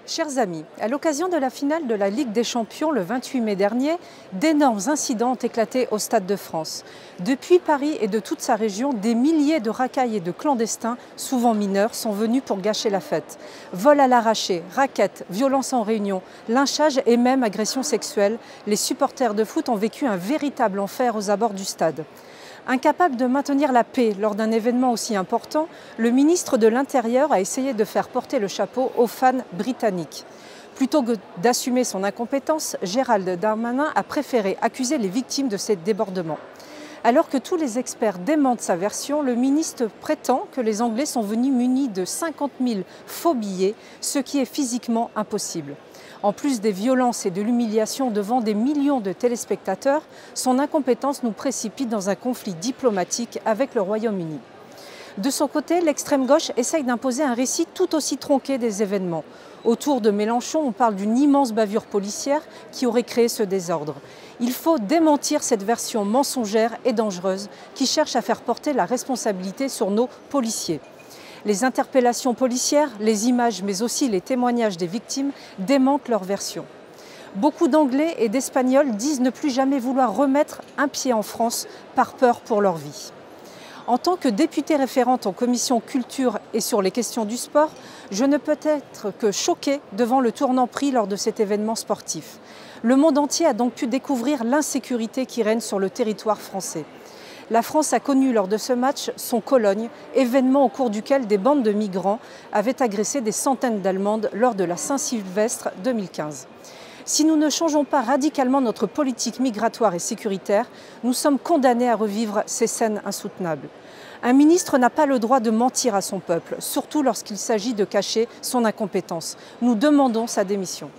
Chers amis, à l'occasion de la finale de la Ligue des Champions le 28 mai dernier, d'énormes incidents ont éclaté au Stade de France. Depuis Paris et de toute sa région, des milliers de racailles et de clandestins, souvent mineurs, sont venus pour gâcher la fête. Vols à l'arraché, raquettes, violences en réunion, lynchages et même agressions sexuelles, les supporters de foot ont vécu un véritable enfer aux abords du stade. Incapable de maintenir la paix lors d'un événement aussi important, le ministre de l'Intérieur a essayé de faire porter le chapeau aux fans britanniques. Plutôt que d'assumer son incompétence, Gérald Darmanin a préféré accuser les victimes de ces débordements. Alors que tous les experts démentent sa version, le ministre prétend que les Anglais sont venus munis de 50 000 faux billets, ce qui est physiquement impossible. En plus des violences et de l'humiliation devant des millions de téléspectateurs, son incompétence nous précipite dans un conflit diplomatique avec le Royaume-Uni. De son côté, l'extrême gauche essaye d'imposer un récit tout aussi tronqué des événements. Autour de Mélenchon, on parle d'une immense bavure policière qui aurait créé ce désordre. Il faut démentir cette version mensongère et dangereuse qui cherche à faire porter la responsabilité sur nos policiers. Les interpellations policières, les images mais aussi les témoignages des victimes démentent leur version. Beaucoup d'Anglais et d'Espagnols disent ne plus jamais vouloir remettre un pied en France par peur pour leur vie. En tant que députée référente en commission culture et sur les questions du sport, je ne peux être que choquée devant le tournant pris lors de cet événement sportif. Le monde entier a donc pu découvrir l'insécurité qui règne sur le territoire français. La France a connu lors de ce match son Cologne, événement au cours duquel des bandes de migrants avaient agressé des centaines d'Allemandes lors de la Saint-Sylvestre 2015. Si nous ne changeons pas radicalement notre politique migratoire et sécuritaire, nous sommes condamnés à revivre ces scènes insoutenables. Un ministre n'a pas le droit de mentir à son peuple, surtout lorsqu'il s'agit de cacher son incompétence. Nous demandons sa démission.